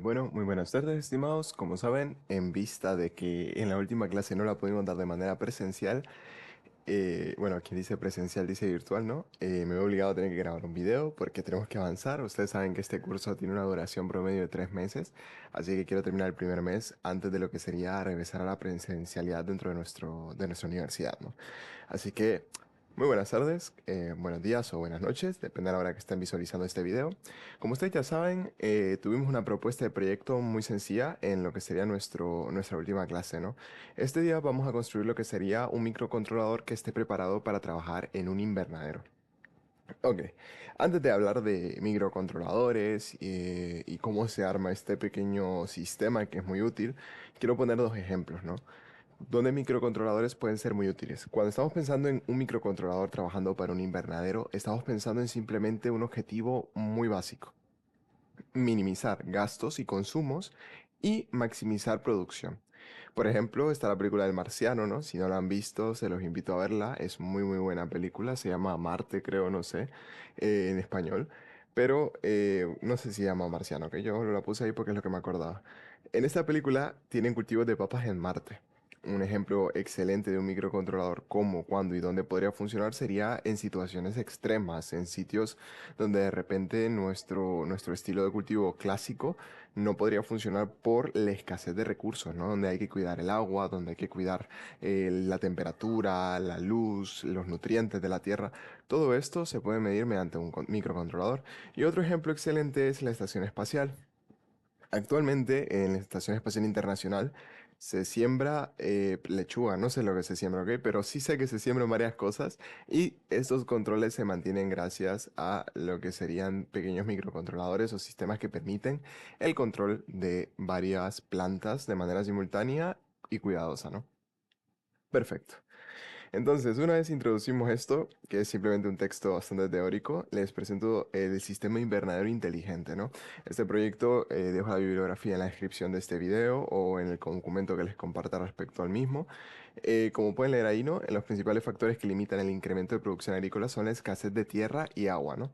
Bueno, muy buenas tardes, estimados. Como saben, en vista de que en la última clase no la pudimos dar de manera presencial, bueno, quien dice presencial dice virtual, ¿no? Me veo obligado a tener que grabar un video porque tenemos que avanzar. Ustedes saben que este curso tiene una duración promedio de 3 meses, así que quiero terminar el primer mes antes de lo que sería regresar a la presencialidad dentro de nuestra universidad, ¿no? Así que, muy buenas tardes, buenos días o buenas noches, depende de la hora que estén visualizando este video. Como ustedes ya saben, tuvimos una propuesta de proyecto muy sencilla en lo que sería nuestra última clase, ¿no? Este día vamos a construir lo que sería un microcontrolador que esté preparado para trabajar en un invernadero. Ok, antes de hablar de microcontroladores y cómo se arma este pequeño sistema que es muy útil, quiero poner dos ejemplos, ¿no? Donde microcontroladores pueden ser muy útiles. Cuando estamos pensando en un microcontrolador trabajando para un invernadero, estamos pensando en simplemente un objetivo muy básico: minimizar gastos y consumos y maximizar producción. Por ejemplo, está la película del Marciano, ¿no? Si no la han visto, se los invito a verla. Es muy buena película. Se llama Marte, creo, no sé, en español. Pero no sé si se llama Marciano, que yo la puse ahí porque es lo que me acordaba. En esta película tienen cultivos de papas en Marte. Un ejemplo excelente de un microcontrolador, cómo, cuándo y dónde podría funcionar sería en situaciones extremas, en sitios donde de repente nuestro estilo de cultivo clásico no podría funcionar por la escasez de recursos, ¿no? Donde hay que cuidar el agua, donde hay que cuidar la temperatura, la luz, los nutrientes de la tierra. Todo esto se puede medir mediante un microcontrolador. Y otro ejemplo excelente es la estación espacial. Actualmente en la Estación Espacial Internacional se siembra lechuga, no sé lo que se siembra, ¿ok? Pero sí sé que se siembran varias cosas y estos controles se mantienen gracias a lo que serían pequeños microcontroladores o sistemas que permiten el control de varias plantas de manera simultánea y cuidadosa, ¿no? Perfecto. Entonces, una vez introducimos esto, que es simplemente un texto bastante teórico, les presento el sistema invernadero inteligente, ¿no? Este proyecto, dejo la bibliografía en la descripción de este video o en el documento que les comparta respecto al mismo. Como pueden leer ahí, ¿no? Los principales factores que limitan el incremento de producción agrícola son la escasez de tierra y agua, ¿no?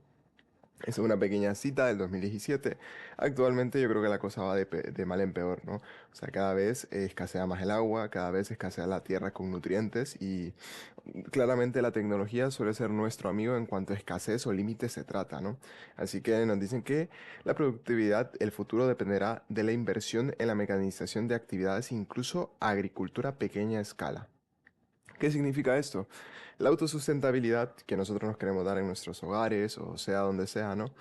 Es una pequeña cita del 2017. Actualmente yo creo que la cosa va de mal en peor, ¿no? O sea, cada vez escasea más el agua, cada vez escasea la tierra con nutrientes y claramente la tecnología suele ser nuestro amigo en cuanto a escasez o límites se trata, ¿no? Así que nos dicen que la productividad, el futuro dependerá de la inversión en la mecanización de actividades, incluso agricultura a pequeña escala. ¿Qué significa esto? La autosustentabilidad que nosotros nos queremos dar en nuestros hogares o sea donde sea, ¿no?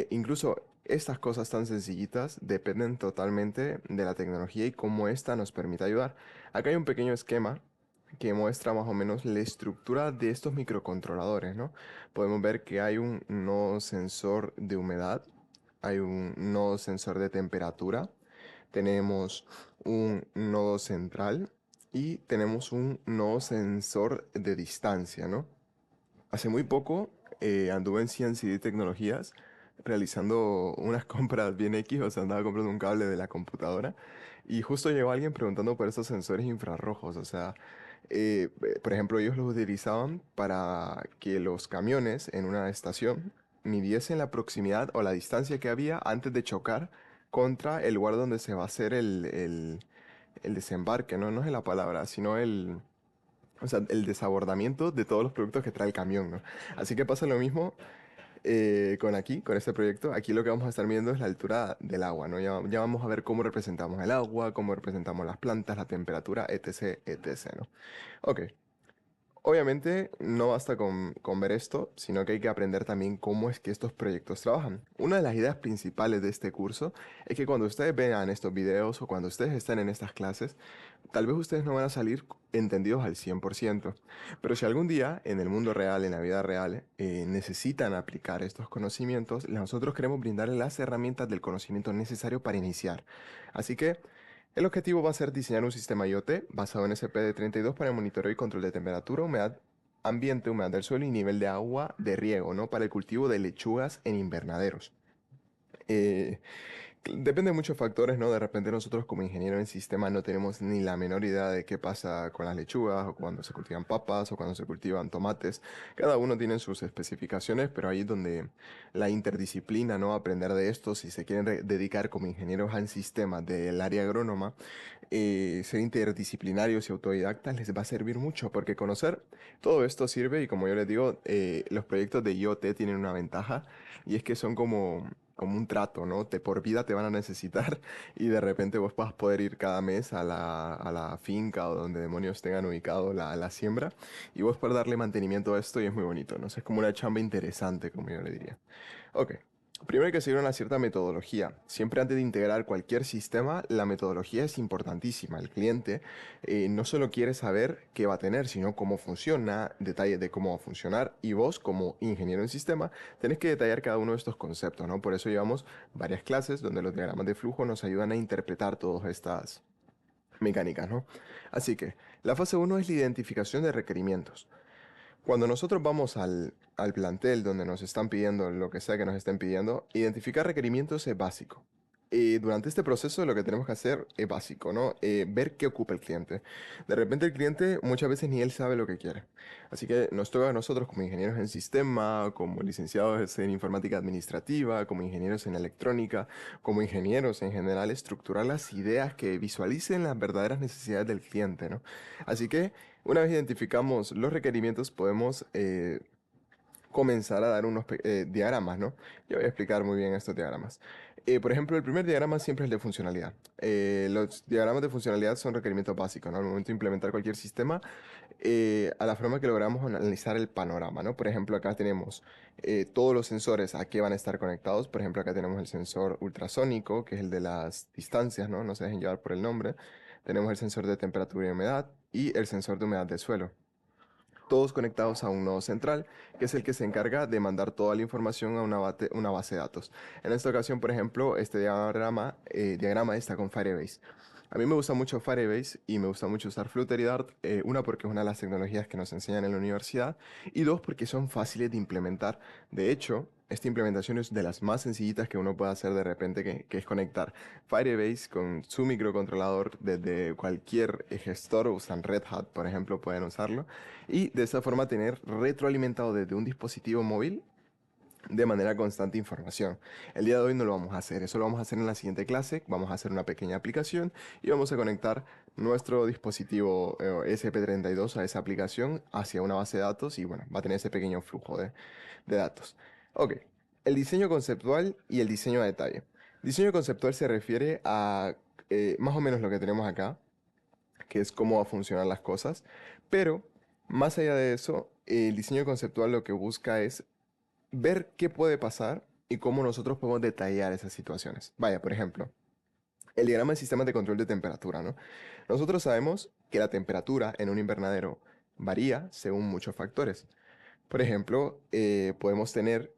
Incluso estas cosas tan sencillitas dependen totalmente de la tecnología y cómo ésta nos permite ayudar. Acá hay un pequeño esquema que muestra más o menos la estructura de estos microcontroladores, ¿no? Podemos ver que hay un nodo sensor de humedad, hay un nodo sensor de temperatura, tenemos un nodo central y tenemos un nodo sensor de distancia, ¿no? Hace muy poco anduve en CNCD Tecnologías realizando unas compras bien X, o sea, andaba comprando un cable de la computadora y justo llegó alguien preguntando por estos sensores infrarrojos, o sea, por ejemplo, ellos los utilizaban para que los camiones en una estación midiesen la proximidad o la distancia que había antes de chocar contra el lugar donde se va a hacer el desembarque, ¿no? No es la palabra, sino o sea, el desabordamiento de todos los productos que trae el camión, ¿no? Así que pasa lo mismo con este proyecto. Aquí lo que vamos a estar viendo es la altura del agua, ¿no? Ya vamos a ver cómo representamos el agua, cómo representamos las plantas, la temperatura, etc, etc, ¿no? Ok. Obviamente no basta con ver esto, sino que hay que aprender también cómo es que estos proyectos trabajan. Una de las ideas principales de este curso es que cuando ustedes vean estos videos o cuando ustedes estén en estas clases, tal vez ustedes no van a salir entendidos al 100%, pero si algún día en el mundo real, en la vida real, necesitan aplicar estos conocimientos, nosotros queremos brindarles las herramientas del conocimiento necesario para iniciar. Así que el objetivo va a ser diseñar un sistema IoT basado en SPD32 para el monitoreo y control de temperatura, humedad ambiente, humedad del suelo y nivel de agua de riego, ¿no? Para el cultivo de lechugas en invernaderos. Eh, Depende de muchos factores, ¿no? De repente nosotros como ingenieros en sistema no tenemos ni la menor idea de qué pasa con las lechugas o cuando se cultivan papas o cuando se cultivan tomates. Cada uno tiene sus especificaciones, pero ahí es donde la interdisciplina, ¿no? Aprender de esto, si se quieren dedicar como ingenieros en sistemas del área agrónoma, ser interdisciplinarios y autodidactas les va a servir mucho porque conocer todo esto sirve y como yo les digo, los proyectos de IoT tienen una ventaja y es que son como un trato, ¿no? Por vida te van a necesitar y de repente vos vas a poder ir cada mes a la finca o donde demonios tengan ubicado la siembra y vos poder darle mantenimiento a esto y es muy bonito, ¿no? O sea, es como una chamba interesante, como yo le diría. Ok. Primero hay que seguir una cierta metodología. Siempre antes de integrar cualquier sistema, la metodología es importantísima. El cliente no solo quiere saber qué va a tener, sino cómo funciona, detalles de cómo va a funcionar. Y vos, como ingeniero en sistema, tenés que detallar cada uno de estos conceptos, ¿no? Por eso llevamos varias clases donde los diagramas de flujo nos ayudan a interpretar todas estas mecánicas, ¿no? Así que la fase uno es la identificación de requerimientos. Cuando nosotros vamos al plantel donde nos están pidiendo lo que sea que nos estén pidiendo, identificar requerimientos es básico. Y durante este proceso lo que tenemos que hacer es básico, ¿no? Ver qué ocupa el cliente. De repente el cliente muchas veces ni él sabe lo que quiere. Así que nos toca a nosotros como ingenieros en sistema, como licenciados en informática administrativa, como ingenieros en electrónica, como ingenieros en general, estructurar las ideas que visualicen las verdaderas necesidades del cliente, ¿no? Así que una vez identificamos los requerimientos, podemos comenzar a dar unos diagramas, ¿no? Yo voy a explicar muy bien estos diagramas. Por ejemplo, el primer diagrama siempre es el de funcionalidad. Los diagramas de funcionalidad son requerimientos básicos, ¿no? Al momento de implementar cualquier sistema, a la forma que logramos analizar el panorama, ¿no? Por ejemplo, acá tenemos todos los sensores a qué van a estar conectados. Por ejemplo, acá tenemos el sensor ultrasónico, que es el de las distancias, ¿no? No se dejen llevar por el nombre. Tenemos el sensor de temperatura y humedad y el sensor de humedad de suelo, todos conectados a un nodo central, que es el que se encarga de mandar toda la información a una base de datos. En esta ocasión, por ejemplo, este diagrama está con Firebase. A mí me gusta mucho Firebase y me gusta mucho usar Flutter y Dart, una porque es una de las tecnologías que nos enseñan en la universidad y dos porque son fáciles de implementar. De hecho, esta implementación es de las más sencillitas que uno puede hacer de repente, que es conectar Firebase con su microcontrolador desde cualquier gestor, usan Red Hat, por ejemplo, pueden usarlo y de esa forma tener retroalimentado desde un dispositivo móvil de manera constante información. El día de hoy no lo vamos a hacer, eso lo vamos a hacer en la siguiente clase, vamos a hacer una pequeña aplicación y vamos a conectar nuestro dispositivo ESP32 a esa aplicación hacia una base de datos y bueno, va a tener ese pequeño flujo de datos. Ok, el diseño conceptual y el diseño a detalle. Diseño conceptual se refiere a más o menos lo que tenemos acá, que es cómo va a funcionar las cosas, pero más allá de eso, el diseño conceptual lo que busca es ver qué puede pasar y cómo nosotros podemos detallar esas situaciones. Vaya, por ejemplo, el diagrama de sistemas de control de temperatura, ¿no? Nosotros sabemos que la temperatura en un invernadero varía según muchos factores. Por ejemplo, podemos tener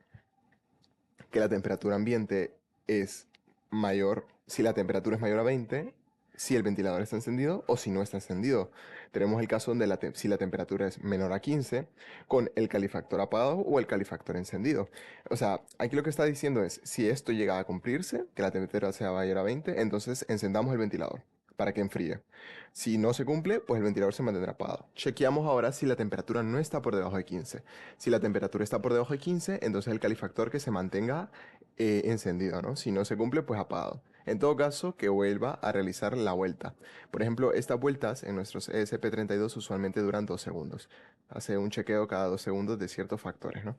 que la temperatura ambiente es mayor, si la temperatura es mayor a 20, si el ventilador está encendido o si no está encendido. Tenemos el caso donde si la temperatura es menor a 15, con el calefactor apagado o el calefactor encendido. O sea, aquí lo que está diciendo es, si esto llega a cumplirse, que la temperatura sea mayor a 20, entonces encendamos el ventilador para que enfríe. Si no se cumple, pues el ventilador se mantendrá apagado. Chequeamos ahora si la temperatura no está por debajo de 15. Si la temperatura está por debajo de 15, entonces el calefactor que se mantenga encendido, ¿no? Si no se cumple, pues apagado. En todo caso, que vuelva a realizar la vuelta. Por ejemplo, estas vueltas en nuestros ESP32 usualmente duran 2 segundos. Hace un chequeo cada 2 segundos de ciertos factores, ¿no?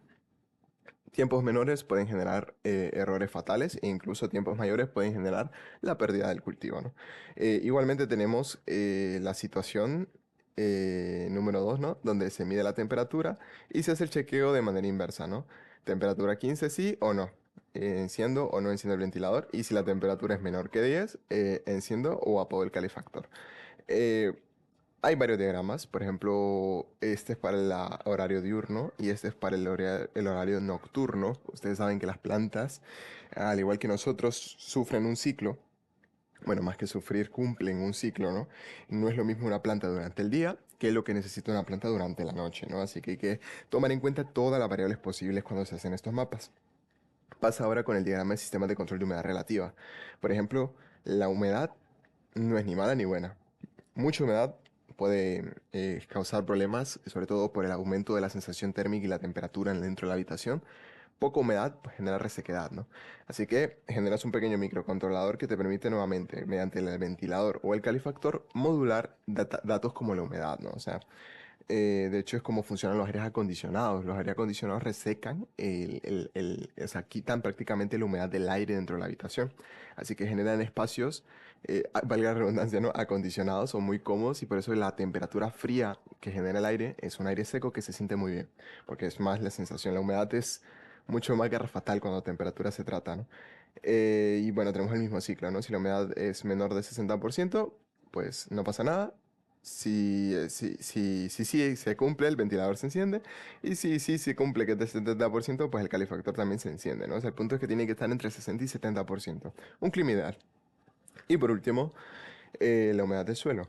Tiempos menores pueden generar errores fatales e incluso tiempos mayores pueden generar la pérdida del cultivo, ¿no? Igualmente tenemos la situación número 2, ¿no? Donde se mide la temperatura y se hace el chequeo de manera inversa, ¿no? Temperatura 15 sí o no. Enciendo o no enciendo el ventilador y si la temperatura es menor que 10, enciendo o apago el calefactor. Eh, Hay varios diagramas, por ejemplo, este es para el horario diurno y este es para el horario nocturno. Ustedes saben que las plantas, al igual que nosotros, sufren un ciclo. Bueno, más que sufrir, cumplen un ciclo, ¿no? No es lo mismo una planta durante el día que lo que necesita una planta durante la noche, ¿no? Así que hay que tomar en cuenta todas las variables posibles cuando se hacen estos mapas. Pasa ahora con el diagrama de sistemas de control de humedad relativa. Por ejemplo, la humedad no es ni mala ni buena. Mucha humedad puede causar problemas, sobre todo por el aumento de la sensación térmica y la temperatura dentro de la habitación. Poca humedad pues, genera resequedad, ¿no? Así que generas un pequeño microcontrolador que te permite nuevamente, mediante el ventilador o el calefactor, modular datos como la humedad, ¿no? O sea, de hecho, es como funcionan los aires acondicionados. Los aires acondicionados resecan, o sea, quitan prácticamente la humedad del aire dentro de la habitación. Así que generan espacios, valga la redundancia, ¿no? Acondicionados o muy cómodos y por eso la temperatura fría que genera el aire es un aire seco que se siente muy bien, porque es más la sensación. La humedad es mucho más garrafatal cuando temperatura se trata, ¿no? Y bueno, tenemos el mismo ciclo, ¿no? Si la humedad es menor de 60%, pues no pasa nada. Si se cumple, el ventilador se enciende. Y si se cumple que es de 70%, pues el calefactor también se enciende, ¿no? O sea, el punto es que tiene que estar entre 60 y 70%. Un clima ideal. Y por último, la humedad del suelo.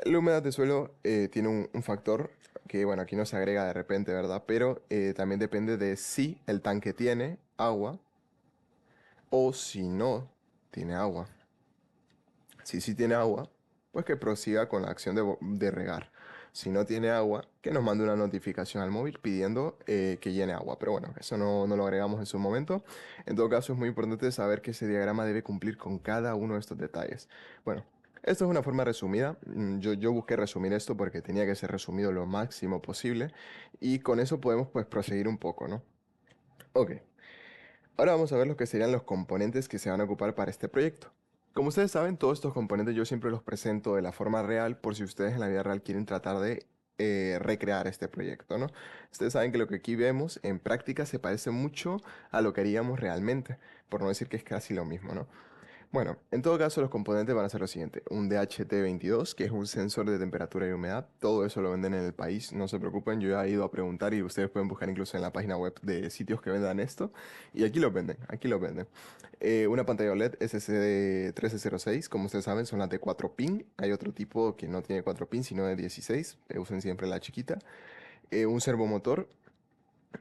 La humedad del suelo tiene un factor que, bueno, aquí no se agrega de repente, ¿verdad? Pero también depende de si el tanque tiene agua o si no tiene agua. Si sí tiene agua, pues que prosiga con la acción de regar. Si no tiene agua, que nos mande una notificación al móvil pidiendo que llene agua. Pero bueno, eso no lo agregamos en su momento. En todo caso, es muy importante saber que ese diagrama debe cumplir con cada uno de estos detalles. Bueno, esto es una forma resumida. Yo busqué resumir esto porque tenía que ser resumido lo máximo posible. Y con eso podemos pues proseguir un poco, ¿no? Ok. Ahora vamos a ver lo que serían los componentes que se van a ocupar para este proyecto. Como ustedes saben, todos estos componentes yo siempre los presento de la forma real por si ustedes en la vida real quieren tratar de recrear este proyecto, ¿no? Ustedes saben que lo que aquí vemos en práctica se parece mucho a lo que haríamos realmente, por no decir que es casi lo mismo, ¿no? Bueno, en todo caso los componentes van a ser lo siguiente. Un DHT-22, que es un sensor de temperatura y humedad. Todo eso lo venden en el país, no se preocupen, yo ya he ido a preguntar y ustedes pueden buscar incluso en la página web de sitios que vendan esto. Y aquí lo venden, aquí lo venden. Una pantalla OLED SSD 1306, como ustedes saben, son las de 4 pin. Hay otro tipo que no tiene 4 pin, sino de 16. Usen siempre la chiquita. Un servomotor.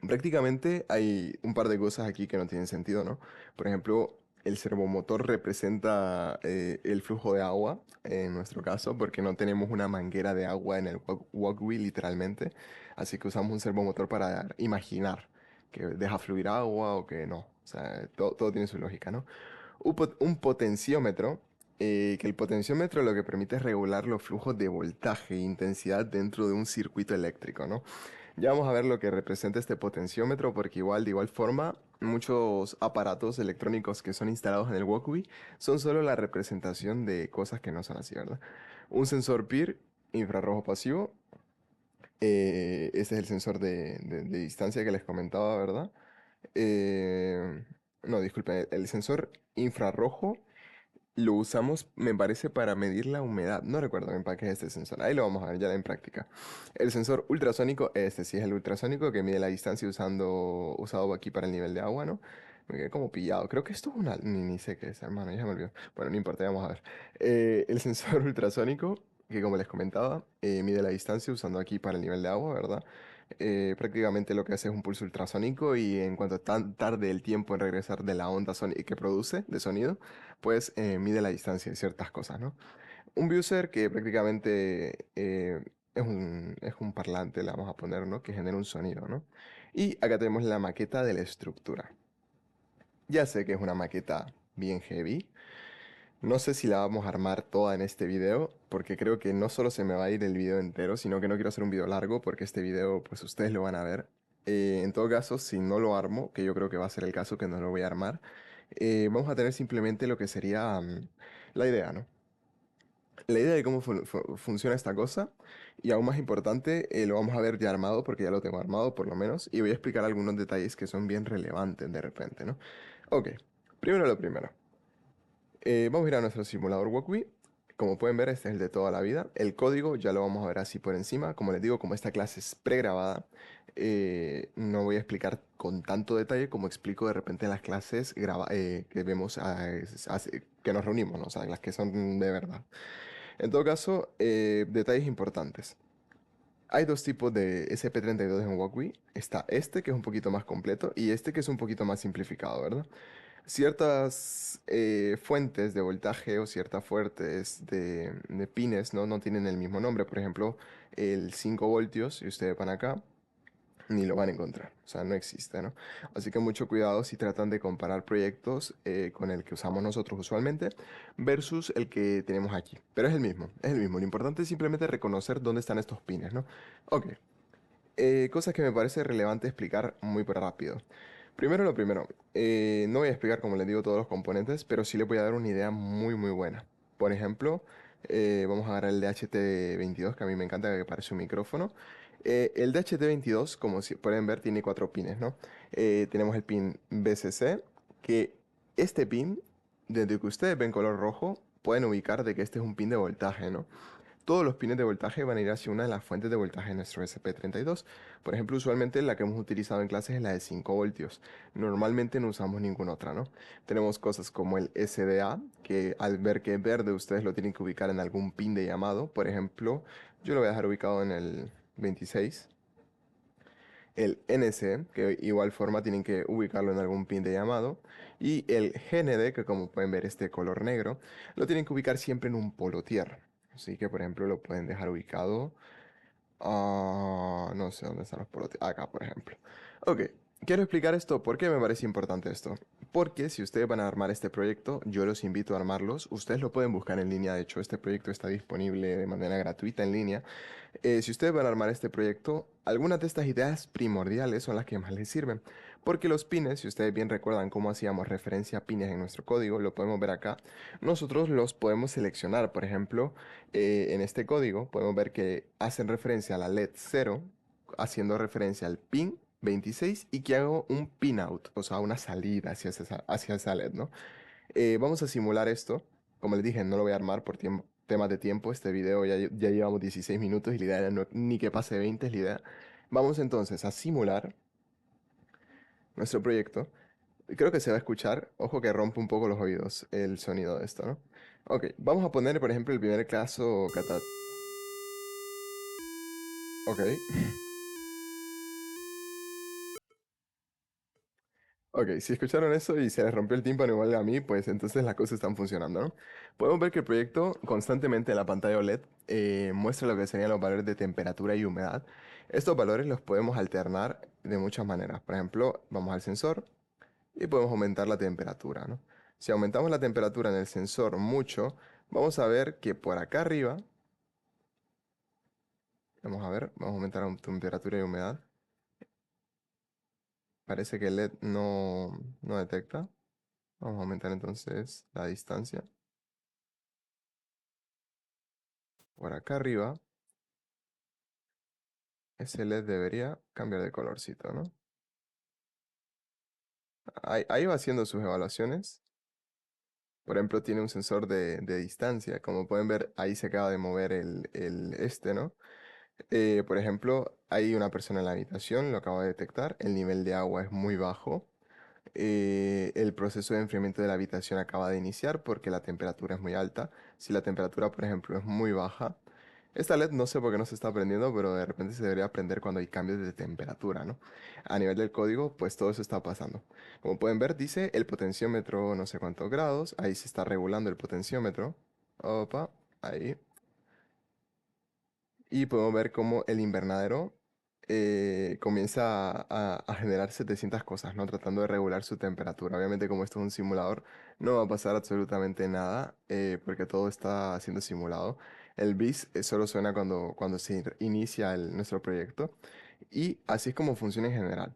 Prácticamente hay un par de cosas aquí que no tienen sentido, ¿no? Por ejemplo, el servomotor representa el flujo de agua, en nuestro caso, porque no tenemos una manguera de agua en el walkway, literalmente. Así que usamos un servomotor para imaginar que deja fluir agua o que no. O sea, todo tiene su lógica, ¿no? Un potenciómetro, que el potenciómetro lo que permite es regular los flujos de voltaje e intensidad dentro de un circuito eléctrico, ¿no? Ya vamos a ver lo que representa este potenciómetro, porque igual, de igual forma, muchos aparatos electrónicos que son instalados en el Walkbee son solo la representación de cosas que no son así, ¿verdad? Un sensor PIR, infrarrojo pasivo, este es el sensor de distancia que les comentaba, ¿verdad? Eh, no, disculpen, el sensor infrarrojo lo usamos, me parece, para medir la humedad. No recuerdo bien para qué es este sensor. Ahí lo vamos a ver ya en práctica. El sensor ultrasónico, este sí es el ultrasónico que mide la distancia usado aquí para el nivel de agua, ¿no? Me quedé como pillado. Creo que esto es una... Ni sé qué es, hermano, ya me olvidó. Bueno, no importa, vamos a ver. El sensor ultrasónico, que como les comentaba, mide la distancia usando aquí para el nivel de agua, ¿verdad? Prácticamente lo que hace es un pulso ultrasónico y en cuanto tarde el tiempo en regresar de la onda que produce de sonido, pues mide la distancia de ciertas cosas, ¿no? Un Buser que prácticamente es un parlante, le vamos a poner, ¿no? Que genera un sonido, ¿no? Y acá tenemos la maqueta de la estructura. Ya sé que es una maqueta bien heavy. No sé si la vamos a armar toda en este video, porque creo que no solo se me va a ir el video entero, sino que no quiero hacer un video largo, porque este video, pues ustedes lo van a ver. En todo caso, si no lo armo, que yo creo que va a ser el caso, que no lo voy a armar, vamos a tener simplemente lo que sería la idea, ¿no? La idea de cómo funciona esta cosa, y aún más importante, lo vamos a ver ya armado, porque ya lo tengo armado por lo menos, y voy a explicar algunos detalles que son bien relevantes de repente, ¿no? Ok, primero lo primero. Vamos a ir a nuestro simulador Walkbee. Como pueden ver, este es el de toda la vida. El código ya lo vamos a ver así por encima. Como les digo, como esta clase es pregrabada, no voy a explicar con tanto detalle como explico de repente en las clases que vemos, que nos reunimos, ¿no? O sea, las que son de verdad. En todo caso, detalles importantes. Hay dos tipos de SP32 en Walkbee. Está este, que es un poquito más completo, y este, que es un poquito más simplificado, ¿verdad? Ciertas fuentes de voltaje o ciertas fuentes de pines, ¿no? No tienen el mismo nombre. Por ejemplo, el 5 voltios, si ustedes van acá, ni lo van a encontrar. O sea, no existe, ¿no? Así que mucho cuidado si tratan de comparar proyectos con el que usamos nosotros usualmente versus el que tenemos aquí. Pero es el mismo, es el mismo. Lo importante es simplemente reconocer dónde están estos pines, ¿no? Ok, cosas que me parece relevante explicar muy rápido. Primero lo primero, no voy a explicar como les digo todos los componentes, pero sí les voy a dar una idea muy buena. Por ejemplo, vamos a agarrar el DHT22, que a mí me encanta, que parece un micrófono. El DHT22, como si pueden ver, tiene cuatro pines, ¿no? Tenemos el pin BCC, que este pin, desde que ustedes ven color rojo, pueden ubicar de que este es un pin de voltaje, ¿no? Todos los pines de voltaje van a ir hacia una de las fuentes de voltaje de nuestro SP32. Por ejemplo, usualmente la que hemos utilizado en clases es la de 5 voltios. Normalmente no usamos ninguna otra, ¿no? Tenemos cosas como el SDA, que al ver que es verde ustedes lo tienen que ubicar en algún pin de llamado. Por ejemplo, yo lo voy a dejar ubicado en el 26. El NC, que igual forma tienen que ubicarlo en algún pin de llamado. Y el GND, que como pueden ver este color negro, lo tienen que ubicar siempre en un polo tierra. Así que por ejemplo lo pueden dejar ubicado. No sé dónde están los polos. Acá, por ejemplo. Ok, quiero explicar esto. ¿Por qué me parece importante esto? Porque si ustedes van a armar este proyecto, yo los invito a armarlos. Ustedes lo pueden buscar en línea. De hecho, este proyecto está disponible de manera gratuita en línea. Si ustedes van a armar este proyecto, algunas de estas ideas primordiales son las que más les sirven. Porque los pines, si ustedes bien recuerdan cómo hacíamos referencia a pines en nuestro código, lo podemos ver acá, nosotros los podemos seleccionar. Por ejemplo, en este código podemos ver que hacen referencia a la LED 0, haciendo referencia al pin 26 y que hago un pin out, o sea, una salida hacia esa LED, ¿no? Vamos a simular esto. Como les dije, no lo voy a armar por temas de tiempo. Este video ya llevamos 16 minutos y la idea era ni que pase 20 es la idea. Vamos entonces a simular nuestro proyecto. Creo que se va a escuchar. Ojo que rompe un poco los oídos el sonido de esto, ¿no? Ok, vamos a poner, por ejemplo, el primer caso Ok. Ok, si escucharon eso y se les rompió el tímpano igual que a mí, pues entonces las cosas están funcionando, ¿no? Podemos ver que el proyecto constantemente en la pantalla OLED muestra lo que serían los valores de temperatura y humedad. Estos valores los podemos alternar de muchas maneras. Por ejemplo, vamos al sensor y podemos aumentar la temperatura, ¿no? Si aumentamos la temperatura en el sensor mucho, vamos a ver que por acá arriba, vamos a ver, vamos a aumentar la temperatura y humedad. Parece que el LED no detecta. Vamos a aumentar entonces la distancia. Por acá arriba, ese LED debería cambiar de colorcito, ¿no? Ahí va haciendo sus evaluaciones. Por ejemplo, tiene un sensor de distancia. Como pueden ver, ahí se acaba de mover ¿no? Por ejemplo, hay una persona en la habitación, lo acabo de detectar. El nivel de agua es muy bajo. El proceso de enfriamiento de la habitación acaba de iniciar porque la temperatura es muy alta. Si la temperatura, por ejemplo, es muy baja, esta LED no sé por qué no se está prendiendo, pero de repente se debería prender cuando hay cambios de temperatura, ¿no? A nivel del código, pues todo eso está pasando. Como pueden ver, dice el potenciómetro no sé cuántos grados. Ahí se está regulando el potenciómetro. Opa, ahí. Y podemos ver cómo el invernadero comienza a generar 700 cosas, ¿no? Tratando de regular su temperatura. Obviamente, como esto es un simulador, no va a pasar absolutamente nada porque todo está siendo simulado. El BIS solo suena cuando se inicia nuestro proyecto. Y así es como funciona en general.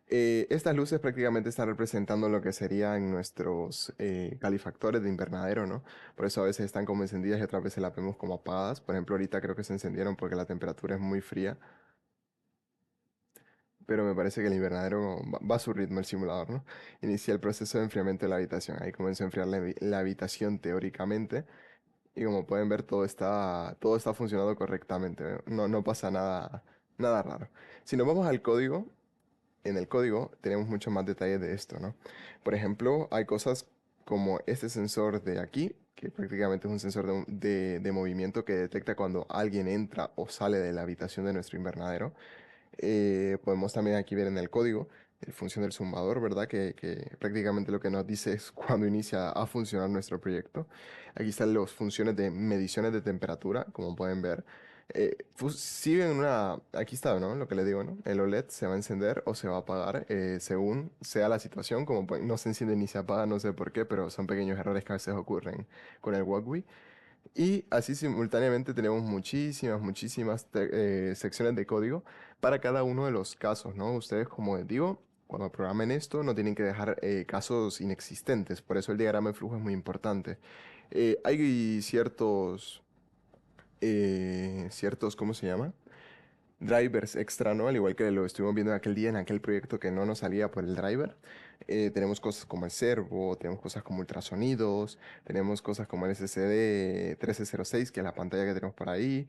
Estas luces prácticamente están representando lo que serían nuestros calefactores de invernadero, ¿no? Por eso a veces están como encendidas y otras veces las vemos como apagadas. Por ejemplo, ahorita creo que se encendieron porque la temperatura es muy fría, pero me parece que el invernadero va a su ritmo el simulador, ¿no? Inicia el proceso de enfriamiento de la habitación. Ahí comenzó a enfriar la habitación teóricamente y como pueden ver todo está funcionando correctamente, ¿eh? No pasa nada raro. Si nos vamos al código, en el código tenemos mucho más detalles de esto, ¿no? Por ejemplo, hay cosas como este sensor de aquí. que prácticamente es un sensor de movimiento que detecta cuando alguien entra o sale de la habitación de nuestro invernadero. Podemos también aquí ver en el código la función del zumbador, ¿verdad? Que prácticamente lo que nos dice es cuando inicia a funcionar nuestro proyecto. Aquí están las funciones de mediciones de temperatura, como pueden ver. Siguen aquí está, ¿no? Lo que le digo, ¿no? El OLED se va a encender o se va a apagar según sea la situación, no se enciende ni se apaga, no sé por qué, pero son pequeños errores que a veces ocurren con el Walkwie. Y así simultáneamente tenemos muchísimas secciones de código para cada uno de los casos, ¿no? Ustedes, como les digo, cuando programen esto no tienen que dejar casos inexistentes, por eso el diagrama de flujo es muy importante. Hay ciertos, ¿cómo se llama? Drivers extra, ¿no? Al igual que lo estuvimos viendo aquel día en aquel proyecto que no nos salía por el driver. Tenemos cosas como el servo, tenemos cosas como ultrasonidos, tenemos cosas como el SSD 1306, que es la pantalla que tenemos por ahí,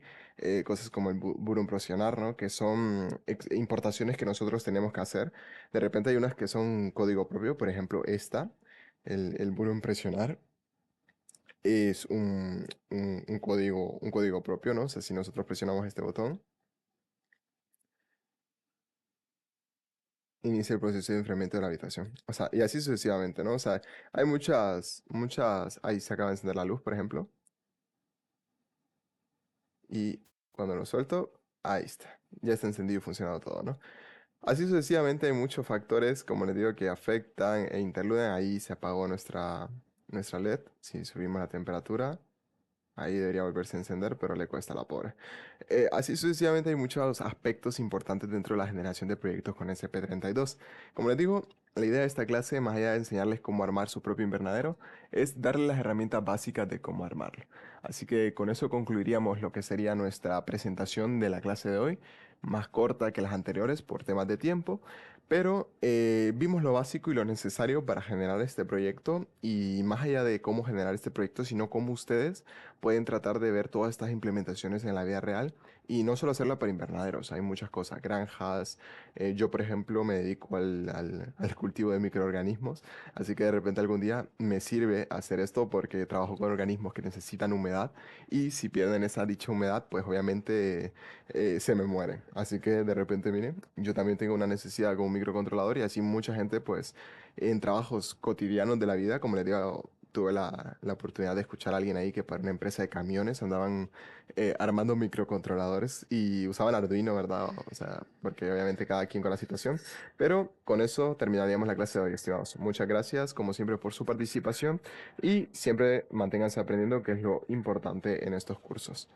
cosas como el Boolean Procionar, ¿no? Que son importaciones que nosotros tenemos que hacer. De repente hay unas que son código propio, por ejemplo, el Boolean Presionar. Es un código propio, ¿no? O sea, si nosotros presionamos este botón, inicia el proceso de enfriamiento de la habitación. O sea, y así sucesivamente, ¿no? O sea, hay ahí se acaba de encender la luz, por ejemplo, y cuando lo suelto, ahí está. Ya está encendido y funcionando todo, ¿no? Así sucesivamente hay muchos factores, como les digo, que afectan e interluden. Ahí se apagó nuestra LED. Si subimos la temperatura, ahí debería volverse a encender, pero le cuesta a la pobre. Así sucesivamente hay muchos aspectos importantes dentro de la generación de proyectos con SP32. Como les digo, la idea de esta clase, más allá de enseñarles cómo armar su propio invernadero, es darles las herramientas básicas de cómo armarlo. Así que con eso concluiríamos lo que sería nuestra presentación de la clase de hoy, más corta que las anteriores por temas de tiempo, pero vimos lo básico y lo necesario para generar este proyecto y más allá de cómo generar este proyecto, sino cómo ustedes pueden tratar de ver todas estas implementaciones en la vida real y no solo hacerla para invernaderos, hay muchas cosas, granjas. Yo, por ejemplo, me dedico al cultivo de microorganismos, así que de repente algún día me sirve hacer esto porque trabajo con organismos que necesitan humedad y si pierden esa dicha humedad, pues obviamente se me mueren. Así que de repente, miren, yo también tengo una necesidad con un microcontrolador y así mucha gente, pues en trabajos cotidianos de la vida, como les digo, tuve la oportunidad de escuchar a alguien ahí que para una empresa de camiones andaban armando microcontroladores y usaban Arduino, ¿verdad? O sea, porque obviamente cada quien con la situación. Pero con eso terminaríamos la clase de hoy, estimados. Muchas gracias, como siempre, por su participación y siempre manténganse aprendiendo, que es lo importante en estos cursos.